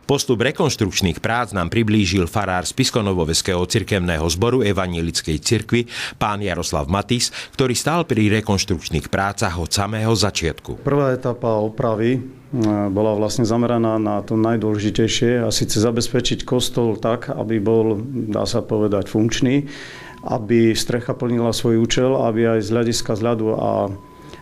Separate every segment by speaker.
Speaker 1: Postup rekonštrukčných prác nám priblížil farár Spišsko-Novoveského cirkevného zboru Evanjelickej cirkvi pán Jaroslav Matis, ktorý stál pri rekonštrukčných prácach od samého začiatku.
Speaker 2: Prvá etapa opravy bola vlastne zameraná na to najdôležitejšie, a síce zabezpečiť kostol tak, aby bol, dá sa povedať, funkčný, aby strecha plnila svoj účel, aby aj z hľadiska zľadu a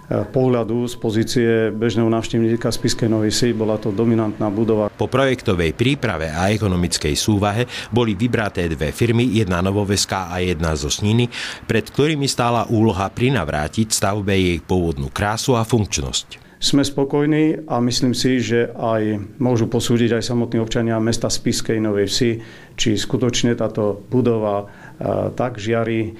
Speaker 2: pohľadu z pozície bežného návštevníka Spišskej Novej Vsi bola to dominantná budova.
Speaker 1: Po projektovej príprave a ekonomickej súvahe boli vybraté dve firmy, jedna novoveská a jedna zo Sniny, pred ktorými stála úloha prinavrátiť stavbe jej pôvodnú krásu a funkčnosť.
Speaker 2: Sme spokojní a myslím si, že aj môžu posúdiť aj samotní občania mesta Spišskej Novej Vsi, či skutočne táto budova tak žiari,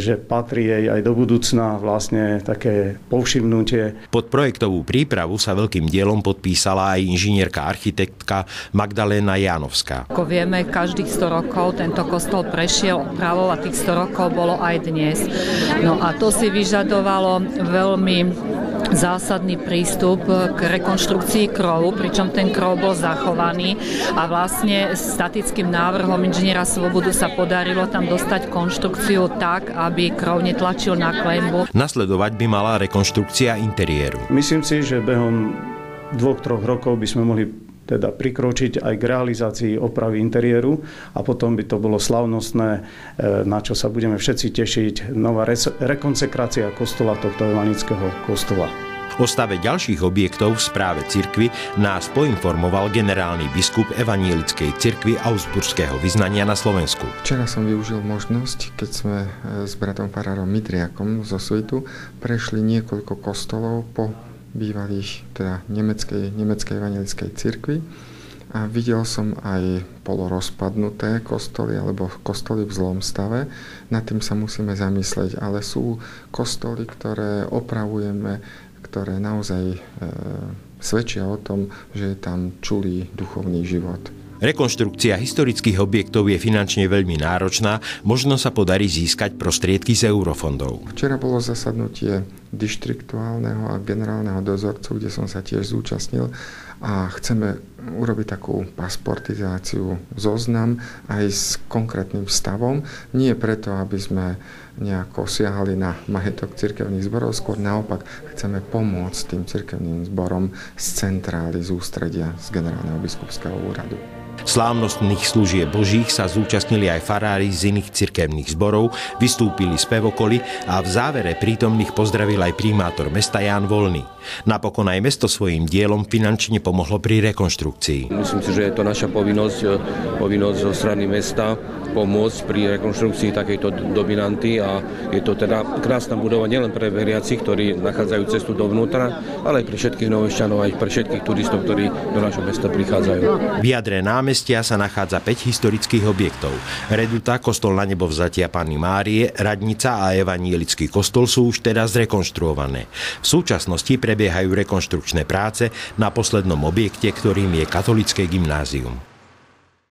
Speaker 2: že patrí jej aj do budúcna vlastne také povšimnutie.
Speaker 1: Pod projektovú prípravu sa veľkým dielom podpísala aj inžinierka architektka Magdaléna Jánovská.
Speaker 3: Ako vieme, každých 100 rokov tento kostol prešiel opravou a tých 100 rokov bolo aj dnes. No a to si vyžadovalo veľmi zásadný prístup k rekonštrukcii krovu, pričom ten krov bol zachovaný a vlastne statickým návrhom inžiniera Svobodu sa podarilo tam dostať konštrukciu tak, aby krov netlačil na klenbu.
Speaker 1: Nasledovať by mala rekonštrukcia interiéru.
Speaker 2: Myslím si, že behom 2-3 rokov by sme mohli teda prikročiť aj k realizácii opravy interiéru a potom by to bolo slavnostné, na čo sa budeme všetci tešiť, nová rekonsekrácia kostola, tohto evangelického kostola.
Speaker 1: O stave ďalších objektov v správe cirkvi nás poinformoval generálny biskup Evanjelickej cirkvi Augsburského vyznania na Slovensku.
Speaker 4: Včera som využil možnosť, keď sme s bratom farárom Midriakom zo Svitu prešli niekoľko kostolov po bývalých teda nemeckej evanjelickej cirkvi a videl som aj polorozpadnuté kostoly alebo kostoly v zlom stave. Nad tým sa musíme zamyslieť, ale sú kostoly, ktoré opravujeme, ktoré naozaj svedčia o tom, že je tam čulý duchovný život.
Speaker 1: Rekonštrukcia historických objektov je finančne veľmi náročná, možno sa podarí získať prostriedky z eurofondov.
Speaker 4: Včera bolo zasadnutie dištriktuálneho a generálneho dozorcu, kde som sa tiež zúčastnil a chceme urobiť takú pasportizáciu, zoznam aj s konkrétnym stavom. Nie preto, aby sme nejako siahali na majetok cirkevných zborov, skôr naopak chceme pomôcť tým cirkevným zborom z centrály, z ústredia, z generálneho biskupského úradu.
Speaker 1: Slávnostných služieb božích sa zúčastnili aj farári z iných cirkevných zborov, vystúpili spevokoly a v závere prítomných pozdravil aj primátor mesta Ján Voľný. Napokon aj mesto svojím dielom finančne pomohlo pri rekonštrukcii.
Speaker 5: Myslím si, že je to naša povinnosť zo strany mesta pomôcť pri rekonštrukcii takejto dominanty a je to teda krásna budova nielen pre veriacich, ktorí nachádzajú cestu dovnútra, ale aj pre všetkých novešťanov, aj pre všetkých turistov, ktorí do našho mesta prichádzajú.
Speaker 1: V jadre námestia sa nachádza 5 historických objektov. Reduta, kostol Na Nebovzatia Panny Márie, radnica a evanjelický kostol sú už teraz zrekonštruované. V súčasnosti prebiehajú rekonštrukčné práce na poslednom objekte, ktorým je katolické gymnázium.